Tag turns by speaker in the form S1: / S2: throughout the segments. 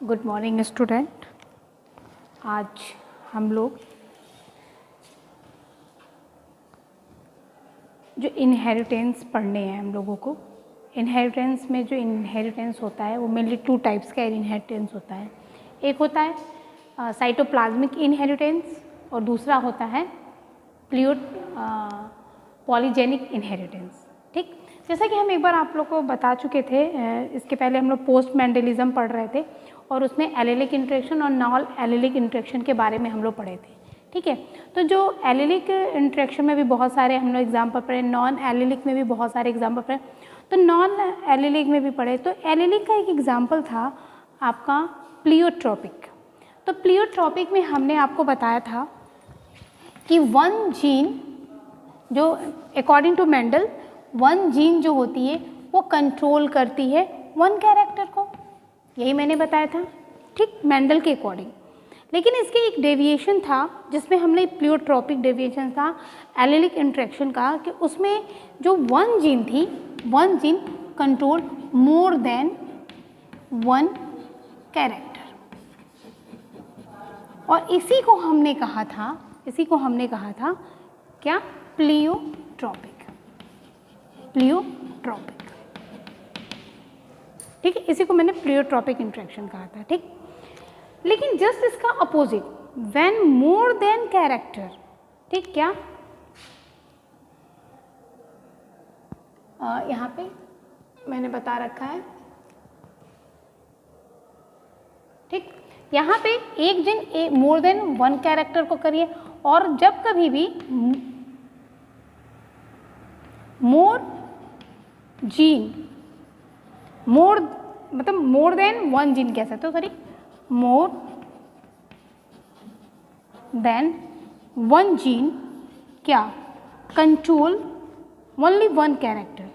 S1: Good morning student. आज हम लोग जो इनहेरिटेंस पढ़ने हैं हम लोगों को। इनहेरिटेंस में जो इनहेरिटेंस होता है वो मेनली टू टाइप्स का इनहेरिटेंस होता है। एक होता है साइटोप्लाज्मिक इनहेरिटेंस और दूसरा होता है पॉलीजेनिक इनहेरिटेंस। ठीक, जैसा कि हम एक बार आप लोग को बता चुके थे, इसके पहले हम लोग पोस्ट मेंडलिज्म पढ़ रहे थे और उसमें एलेलिक इंटरेक्शन और नॉन एलेलिक इंटरेक्शन के बारे में हम लोग पढ़े थे। ठीक है, तो जो एलेलिक इंटरेक्शन में भी बहुत सारे हम लोग एग्जाम्पल पढ़े, नॉन एलेलिक में भी बहुत सारे एग्जाम्पल पढ़े। तो नॉन एलेलिक में भी पढ़े, तो एलेलिक का एक एग्जाम्पल था आपका प्लियोट्रॉपिक। तो प्लियोट्रॉपिक में हमने आपको बताया था कि वन जीन जो according to Mendel one gene जो होती है वो कंट्रोल करती है वन कैरेक्टर को, यही मैंने बताया था। ठीक, मेंडल के अकॉर्डिंग। लेकिन इसके एक डेविएशन था जिसमें हमने प्लियोट्रॉपिक डेविएशन था एलेलिक इंटरेक्शन का, कि उसमें जो वन जीन थी, one gene control more than one character, और इसी को हमने कहा था क्या, प्लियोट्रॉपिक। प्लियोट्रॉपिक, ठीक है, इसी को मैंने प्लियोट्रॉपिक इंटरेक्शन कहा था। ठीक, लेकिन जस्ट इसका opposite, when more than character. ठीक, क्या यहाँ पे मैंने बता रखा है। ठीक, यहाँ पे एक gene more than one character को करिए, और जब कभी भी मोर जीन, मोर मतलब मोर देन वन जीन कह सकते हो, sorry, more than one gene क्या, कंट्रोल ओनली वन कैरेक्टर,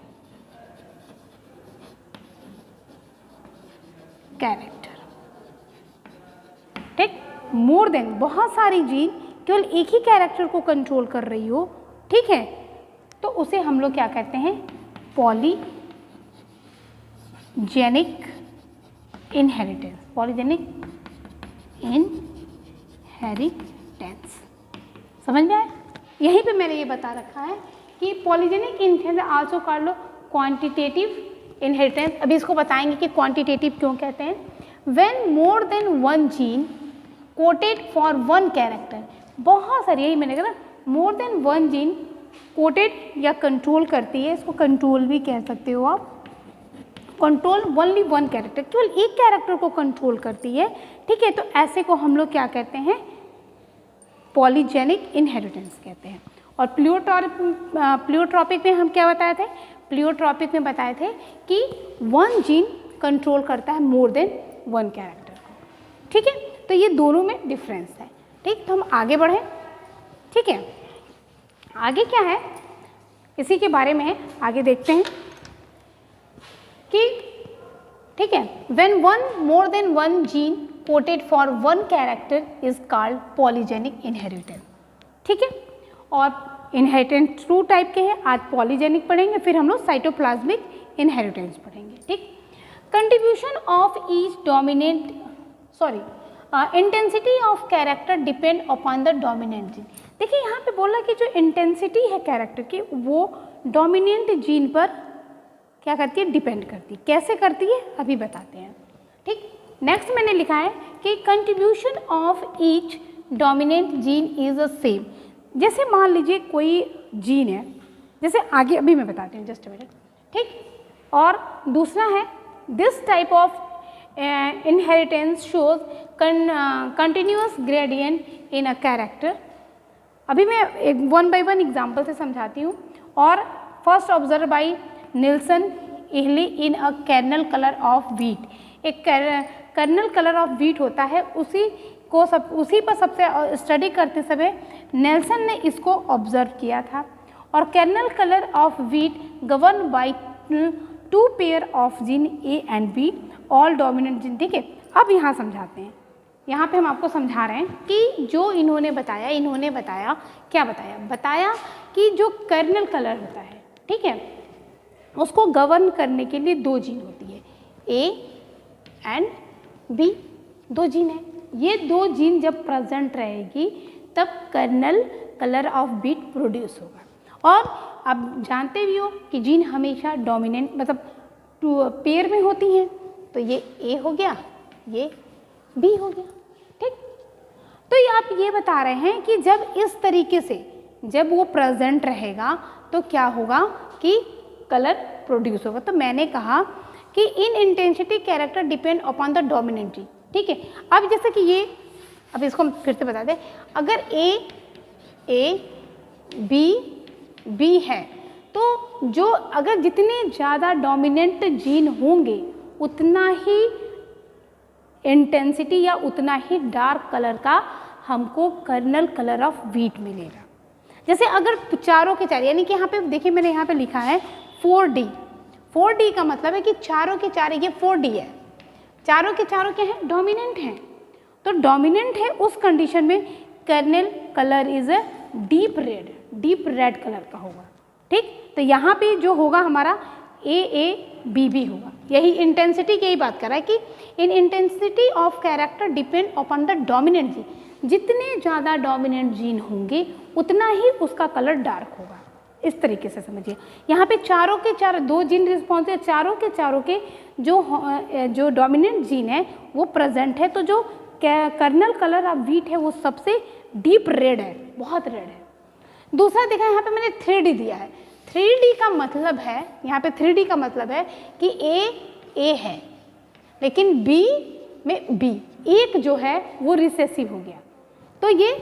S1: ठीक, मोर देन बहुत सारी जीन केवल एक ही कैरेक्टर को कंट्रोल कर रही हो, ठीक है, तो उसे हम लोग क्या कहते हैं, पॉलीजेनिक इनहेरिटेंस। पॉलीजेनिक इनहेरिटेंस समझ में आया? यहीं पे मैंने ये बता रखा है कि पॉलीजेनिक इनहेरिटेंस आल्सो कॉल्ड लो क्वांटिटेटिव इनहेरिटेंस। अभी इसको बताएंगे कि क्वांटिटेटिव क्यों कहते हैं। When more than one gene coated for one character, बहुत सारी, यही मैंने कहा, more than one gene coated या कंट्रोल करती है, इसको कंट्रोल भी कह सकते हो आप, कंट्रोल ओनली वन कैरेक्टर, केवल एक कैरेक्टर को कंट्रोल करती है। ठीक है, तो ऐसे को हम लोग क्या कहते हैं, पॉलीजेनिक इनहेरिटेंस कहते हैं। और प्लियोट्रॉपिक में हम क्या बताए थे, प्लियोट्रॉपिक में बताए थे कि वन जीन कंट्रोल करता है मोर देन वन कैरेक्टर को। ठीक है, तो ये दोनों में डिफरेंस है। ठीक, तो हम आगे बढ़ें। ठीक है, आगे क्या है इसी के बारे में आगे देखते हैं कि, ठीक है, when one more than one gene coated for one character is called polygenic inheritance. ठीक है, और इनहेरिटेंस टू टाइप के हैं, आज पॉलीजेनिक पढ़ेंगे, फिर हम लोग साइटोप्लाज्मिक इनहेरिटेंस पढ़ेंगे। ठीक, contribution of each dominant, sorry, intensity of character depend upon the dominant gene. देखिए यहाँ पे बोला कि जो इंटेंसिटी है कैरेक्टर की वो डोमिनेंट जीन पर क्या करती है, डिपेंड करती है। कैसे करती है अभी बताते हैं। ठीक, नेक्स्ट मैंने लिखा है कि contribution of each dominant gene is the same. जैसे मान लीजिए कोई जीन है, जैसे आगे अभी मैं बताती हूँ, जस्ट अ मिनट। ठीक, और दूसरा है this type of inheritance shows continuous gradient in a character. अभी मैं एक वन बाय वन एग्जाम्पल से समझाती हूँ। और first observe by Nilsson Ehle in a kernel colour of wheat. एक कर्नल कलर ऑफ व्हीट होता है, उसी पर सबसे स्टडी करते समय नेल्सन ने इसको ऑब्जर्व किया था। और kernel colour of wheat govern by two pair of gene A and B, all dominant gene. ठीक है, अब यहाँ समझाते हैं। यहाँ पे हम आपको समझा रहे हैं कि जो इन्होंने बताया क्या बताया कि जो कर्नल कलर होता है, ठीक है, उसको गवर्न करने के लिए दो जीन होती है, ए एंड बी। 2 जीन है, ये 2 जीन जब प्रेजेंट रहेगी तब kernel colour of wheat produce होगा। और आप जानते भी हो कि जीन हमेशा डोमिनेंट मतलब पेयर में होती हैं, तो ये ए हो गया, ये बी हो गया, ठीक। तो ये आप ये बता रहे हैं कि जब इस तरीके से जब वो प्रेजेंट रहेगा तो क्या होगा कि कलर प्रोड्यूस होगा। तो मैंने कहा कि in intensity character depend upon the dominant gene, ठीक है। अब जैसे कि ये, अब इसको हम फिर से बता दें, अगर ए बी है तो जो अगर जितने ज़्यादा डोमिनेंट जीन होंगे उतना ही इंटेंसिटी या उतना ही डार्क कलर का हमको कर्नल कलर ऑफ व्हीट मिलेगा। जैसे अगर चारों के चार, यानी कि यहाँ पे देखिए मैंने यहाँ पे लिखा है 4D। 4D का मतलब है कि चारों के चार, ये 4D है, चारों के चारों क्या है, डोमिनेंट हैं। तो डोमिनेंट है उस कंडीशन में kernel colour is a deep red colour का होगा, ठीक। तो यहाँ पे जो होगा हमारा AABB होगा। यही इंटेंसिटी की यही बात कर रहा है कि in intensity of character depend upon the dominant gene, जितने ज़्यादा डोमिनेंट जीन होंगे उतना ही उसका कलर डार्क होगा। इस तरीके से समझिए, यहाँ पे चारों के चार 2 जीन रिस्पॉन्सिव, चारों के जो डोमिनेंट जीन है वो प्रेजेंट है, तो जो कर्नल कलर ऑफ व्हीट है वो सबसे डीप रेड है, बहुत रेड है। दूसरा देखा यहाँ पे मैंने 3D दिया है। 3D का मतलब है, यहाँ पे 3D का मतलब है कि A है लेकिन B में B, एक जो है वो रिसेसिव हो गया, तो ये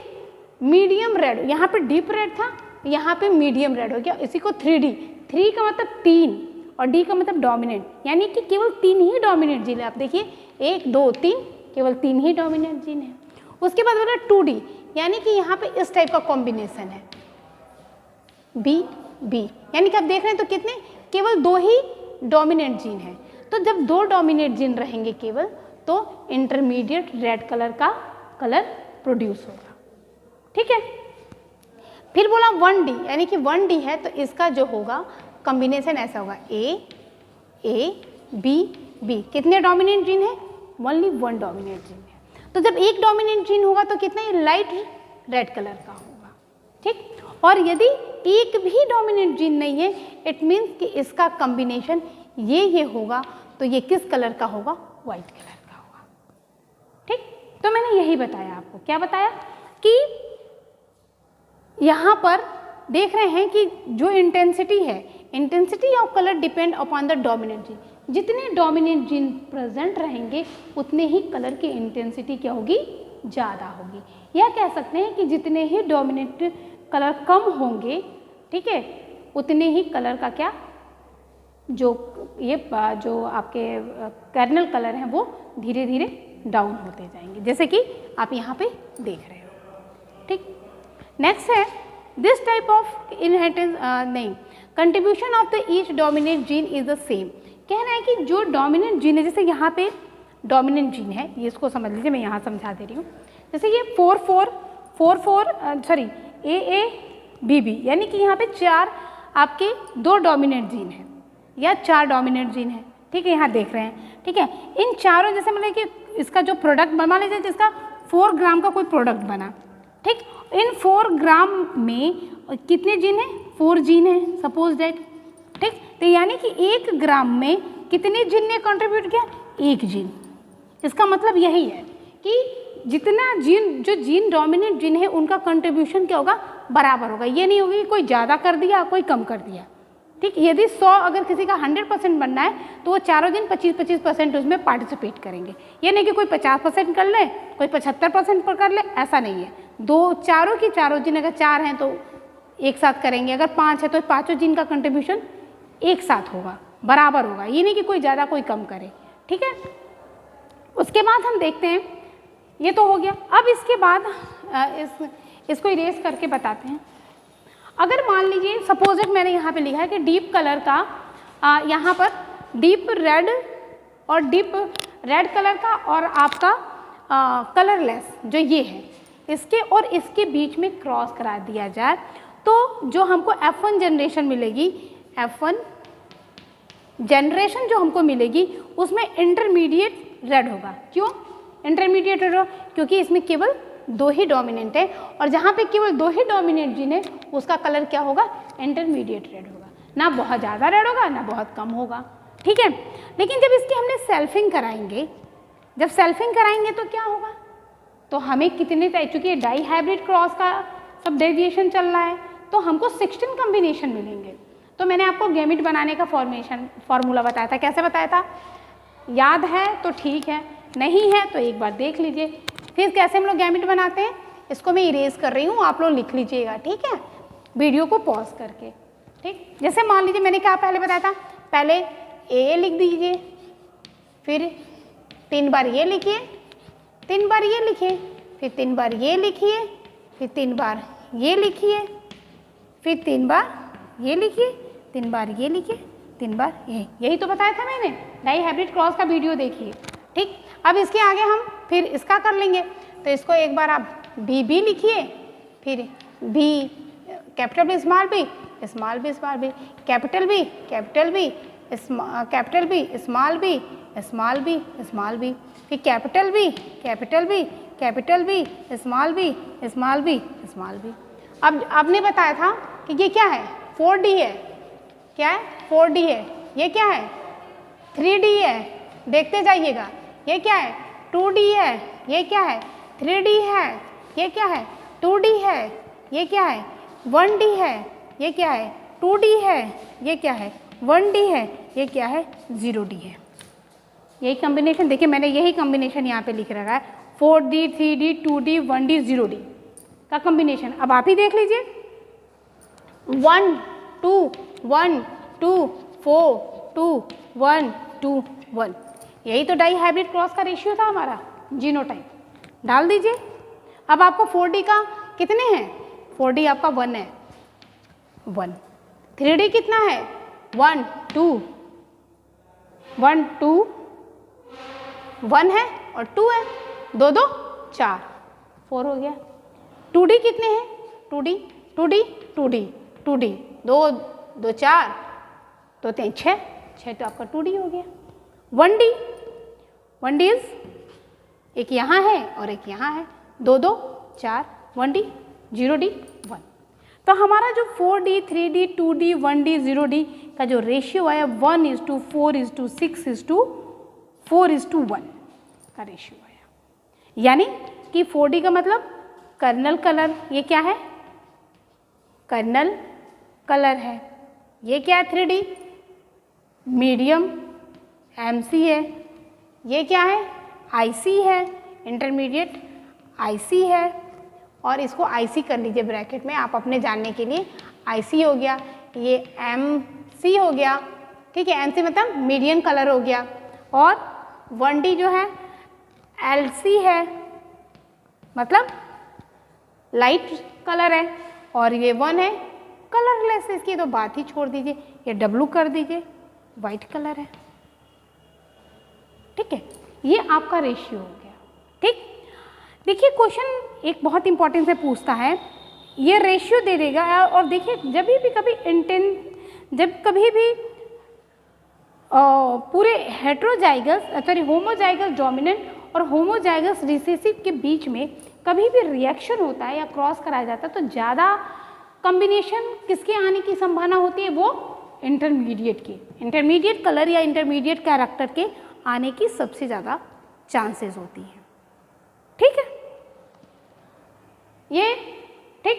S1: मीडियम रेड, यहाँ पे डीप रेड था, यहाँ पे मीडियम रेड हो गया, इसी को 3D। 3 का मतलब 3 और D का मतलब डोमिनेंट, यानी कि केवल 3 ही डोमिनेंट जीन है। आप देखिए 1 2 3, केवल 3 ही डोमिनेंट जीन है। उसके बाद बोला 2D, यानी कि यहाँ पे इस टाइप का कॉम्बिनेशन है B, यानी कि आप देख रहे हैं तो कितने, केवल 2 ही डोमिनेंट जीन है। तो जब 2 डोमिनेंट जीन रहेंगे केवल, तो इंटरमीडिएट रेड कलर का कलर प्रोड्यूस होगा, ठीक है। फिर बोला 1D, यानी कि 1D है तो इसका जो होगा कॉम्बिनेशन ऐसा होगा A B, कितने डोमिनेंट जीन है, ओनली 1 डोमिनेंट जीन है। तो जब एक डोमिनेंट जीन होगा तो कितना लाइट रेड कलर का होगा, ठीक। और यदि एक भी डोमिनेंट जीन नहीं है, इट मीन्स कि इसका कॉम्बिनेशन ये होगा, तो ये किस कलर का होगा, वाइट कलर का होगा, ठीक। तो मैंने यही बताया आपको, क्या बताया कि यहाँ पर देख रहे हैं कि जो इंटेंसिटी है, intensity of colour depend upon the dominant gene, जितने डोमिनेंट जीन प्रेजेंट रहेंगे उतने ही कलर की इंटेंसिटी क्या होगी, ज़्यादा होगी। या कह सकते हैं कि जितने ही डोमिनेंट कलर कम होंगे, ठीक है, उतने ही कलर का क्या, जो आपके कर्नल कलर हैं वो धीरे धीरे डाउन होते जाएंगे, जैसे कि आप यहाँ पे देख रहे हो, ठीक। नेक्स्ट है दिस टाइप ऑफ इनहेरिटेंस नहीं, contribution of the each dominant gene is the same. कह रहा है कि जो डोमिनेंट जीन है, जैसे यहाँ पे डोमिनेंट जीन है, ये इसको समझ लीजिए, मैं यहाँ समझा दे रही हूँ। जैसे ये 4 AABB, यानी कि यहाँ पे 4 आपके 2 डोमिनेंट जीन है या 4 डोमिनेंट जीन है, ठीक है, यहाँ देख रहे हैं, ठीक है। इन चारों, जैसे मतलब कि इसका जो प्रोडक्ट बना लीजिए, जिसका 4 ग्राम का कोई प्रोडक्ट बना, ठीक, इन 4 ग्राम में कितने जीन है, 4 जीन है सपोज दैट, ठीक। तो यानी कि 1 ग्राम में कितने जीन ने कंट्रीब्यूट किया, 1 जीन। इसका मतलब यही है कि जितना जीन, जो जीन डोमिनेंट जीन है उनका कंट्रीब्यूशन क्या होगा, बराबर होगा। ये नहीं होगा कि कोई ज़्यादा कर दिया कोई कम कर दिया, ठीक। यदि 100 अगर किसी का 100% बनना है तो वो चारों दिन 25% उसमें पार्टिसिपेट करेंगे। ये नहीं कि कोई 50% कर ले, कोई 75% पर कर ले, ऐसा नहीं है। चारों की चारों जीन, अगर 4 हैं तो एक साथ करेंगे, अगर 5 है तो 5 जीन का कंट्रीब्यूशन एक साथ होगा, बराबर होगा। ये नहीं कि कोई ज़्यादा कोई कम करे, ठीक है। उसके बाद हम देखते हैं, ये तो हो गया। अब इसके बाद इसको इरेज करके बताते हैं। अगर मान लीजिए सपोज इट, मैंने यहाँ पे लिखा है कि डीप कलर का यहाँ पर डीप रेड और डीप रेड कलर का और आपका कलरलेस जो ये है, इसके और इसके बीच में क्रॉस करा दिया जाए तो जो हमको F1 जनरेशन मिलेगी, F1 जनरेशन जो हमको मिलेगी उसमें इंटरमीडिएट रेड होगा। क्यों? इंटरमीडिएट रेड होगा, क्योंकि इसमें केवल 2 ही डोमिनेंट है, और जहाँ पे केवल 2 ही डोमिनेंट जीन है उसका कलर क्या होगा, इंटरमीडिएट रेड होगा, ना बहुत ज़्यादा रेड होगा ना बहुत कम होगा, ठीक है। लेकिन जब इसकी हमने सेल्फिंग कराएंगे, जब सेल्फिंग कराएंगे तो क्या होगा, तो हमें कितने, चूँकि डाई हाइब्रिड क्रॉस का सब डेविएशन चल रहा है तो हमको 16 कॉम्बिनेशन मिलेंगे। तो मैंने आपको गैमेट बनाने का फॉर्मूला बताया था, कैसे बताया था, याद है तो ठीक है, नहीं है तो एक बार देख लीजिए। फिर कैसे हम लोग गैमेट बनाते हैं, इसको मैं इरेज कर रही हूँ, आप लोग लिख लीजिएगा, ठीक है, वीडियो को पॉज करके, ठीक। जैसे मान लीजिए मैंने क्या पहले बताया था, पहले ए लिख दीजिए, फिर 3 बार ये लिखिए, 3 बार ये लिखिए, फिर 3 बार ये लिखिए, फिर 3 बार ये लिखिए, फिर 3 बार ये लिखिए, 3 बार ये लिखिए, 3 बार ये, यही तो बताया था मैंने, डाई हाइब्रिड क्रॉस का वीडियो देखिए, ठीक। अब इसके आगे हम फिर इसका कर लेंगे, तो इसको एक बार आप बी लिखिए, फिर B capital B small B small B small B, capital B capital B capital B small B small B small B, फिर capital B capital B capital B small B small B small B. अब आपने बताया था कि ये क्या है, 4D है, क्या है 4D है, ये क्या है 3D है, देखते जाइएगा, ये क्या है 2D है, ये क्या है 3D है, ये क्या है 2D है, ये क्या है 1D है, ये क्या है 2D है, ये क्या है 1D है, ये क्या है 0D है। यही कॉम्बिनेशन देखिए, मैंने यही कॉम्बिनेशन यहाँ पे लिख रखा है, 4D 3D 2D 1D 0D का कॉम्बिनेशन। अब आप ही देख लीजिए, 1 2 1 2 4 2 1 2 1, यही तो डाई हाइब्रिड क्रॉस का रेशियो था हमारा, जीनोटाइप डाल दीजिए। अब आपको 4D का कितने हैं, 4D आपका 1 है, 1, 3D कितना है 1 2 1 2 1 है और 2 है, 2 2 4 4 हो गया। 2D कितने हैं, 2D 2D 2D 2D 2 2 4 2 3 6 6, तो आपका 2D हो गया। 1D एक यहाँ है और एक यहाँ है, 2 2 4 1D 0D 1। तो हमारा जो 4D 3D 2D 1D 0D का जो रेशियो है 1:4:6:4:1 का रेशियो है, यानी कि 4D का मतलब कर्नल कलर, ये क्या है कर्नल कलर है, ये क्या है 3D मीडियम MC है, ये क्या है IC है, इंटरमीडिएट IC है, और इसको IC कर लीजिए ब्रैकेट में आप अपने जानने के लिए, IC हो गया, ये MC हो गया, ठीक है, MC मतलब मीडियम कलर हो गया, और 1D जो है LC है, मतलब लाइट कलर है, और ये 1 है कलरलेस, इसकी तो बात ही छोड़ दीजिए, ये W कर दीजिए, वाइट कलर है, ठीक है, ये आपका रेशियो हो गया, ठीक। देखिए क्वेश्चन एक बहुत इंपॉर्टेंट से पूछता है, ये रेशियो दे देगा, और देखिए जब कभी भी पूरे हेट्रोजाइगस सॉरी होमोजाइगस डोमिनेंट और होमोजाइगस रिसेसिव के बीच में कभी भी रिएक्शन होता है या क्रॉस कराया जाता है, तो ज़्यादा कॉम्बिनेशन किसके आने की संभावना होती है, वो इंटरमीडिएट की, इंटरमीडिएट कलर या इंटरमीडिएट कैरेक्टर के आने की सबसे ज़्यादा चांसेस होती है, ठीक है ये, ठीक।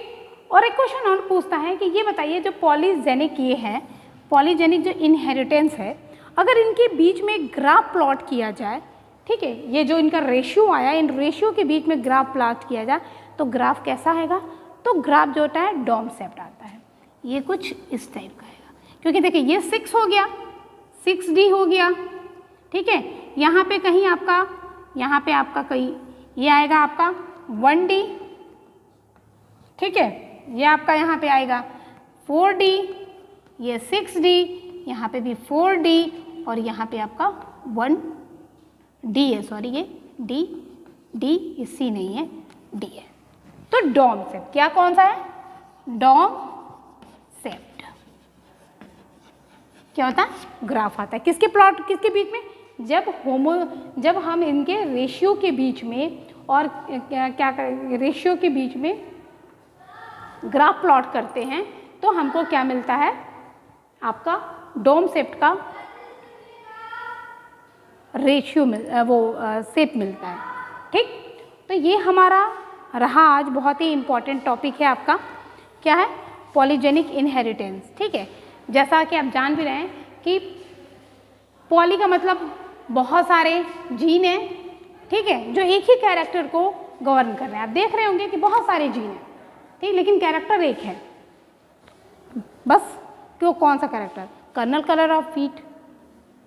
S1: और एक क्वेश्चन और पूछता है कि ये बताइए जो पॉलीजेनिक ये है, पॉलीजेनिक जो इनहेरिटेंस है, अगर इनके बीच में ग्राफ प्लॉट किया जाए, ठीक है, ये जो इनका रेशियो आया, इन रेशियो के बीच में ग्राफ प्लॉट किया जाए तो ग्राफ कैसा आएगा, तो ग्राफ जो होता है डॉम शेप्ड आता है, ये कुछ इस टाइप का आएगा, क्योंकि देखिए ये 6 हो गया, 6D हो गया, ठीक है, यहाँ पे कहीं आपका, यहाँ पे आपका कहीं ये आएगा आपका 1D, ठीक है, ये आपका यहाँ पे आएगा 4D, ये 6D, यहाँ पे भी 4D, और यहाँ पे आपका 1D है, सॉरी ये D ये C नहीं है, D है। तो डॉम शेप, क्या कौन सा है, डॉम शेप्ड क्या होता है, ग्राफ आता है, किसके प्लॉट, किसके बीच में, जब हम इनके रेशियो के बीच में और क्या रेशियो के बीच में ग्राफ प्लॉट करते हैं तो हमको क्या मिलता है, आपका डोम शेप का रेशियो शेप मिलता है। ठीक, तो ये हमारा रहा आज बहुत ही इम्पॉर्टेंट टॉपिक है आपका, क्या है, पॉलीजेनिक इनहेरिटेंस। ठीक है, जैसा कि आप जान भी रहे हैं कि पॉली का मतलब बहुत सारे जीन हैं, ठीक है, जो एक ही कैरेक्टर को गवर्न कर रहे हैं। आप देख रहे होंगे कि बहुत सारे जीन हैं, ठीक, लेकिन कैरेक्टर एक है बस। क्यों, कौन सा character, kernel colour of wheat,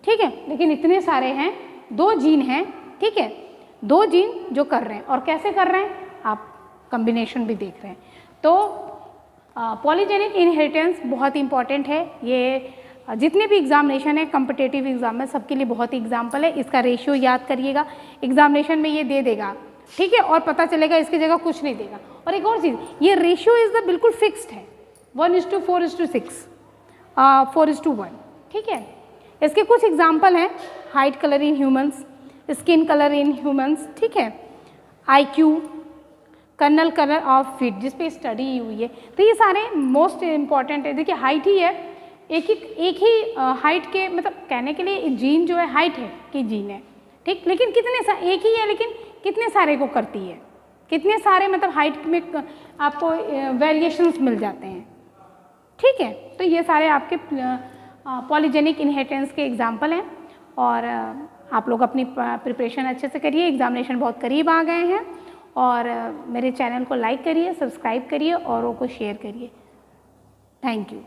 S1: ठीक है, लेकिन इतने सारे हैं, 2 जीन हैं, ठीक है, 2 जीन जो कर रहे हैं, और कैसे कर रहे हैं, आप कॉम्बिनेशन भी देख रहे हैं। तो पॉलीजेनिक इनहेरिटेंस बहुत इंपॉर्टेंट है। ये जितने भी एग्जामिनेशन है कॉम्पिटिटिव एग्जाम में, सबके लिए बहुत ही एग्जाम्पल है। इसका रेशियो याद करिएगा, एग्जामिनेशन में ये दे देगा, ठीक है, और पता चलेगा इसकी जगह कुछ नहीं देगा। और एक और चीज़, ये रेशियो इज़ द बिल्कुल फिक्स्ड है, 1:4:6, 4:1, ठीक है। इसके कुछ एग्जाम्पल हैं, height colour in humans, skin colour in humans, ठीक है, IQ, kernel colour of wheat जिस पे स्टडी हुई है। तो ये सारे मोस्ट इम्पॉर्टेंट है। देखिए हाइट ही है, एक ही हाइट के, मतलब कहने के लिए जीन जो है हाइट है कि जीन है, ठीक, लेकिन एक ही है, लेकिन कितने सारे को करती है, कितने सारे मतलब हाइट में आपको वेरिएशंस मिल जाते हैं, ठीक है। तो ये सारे आपके पॉलीजेनिक इनहेरिटेंस के एग्जाम्पल हैं। और आप लोग अपनी प्रिपरेशन अच्छे से करिए, एग्जामिनेशन बहुत करीब आ गए हैं। और मेरे चैनल को लाइक करिए, सब्सक्राइब करिए, औरों को शेयर करिए। Thank you.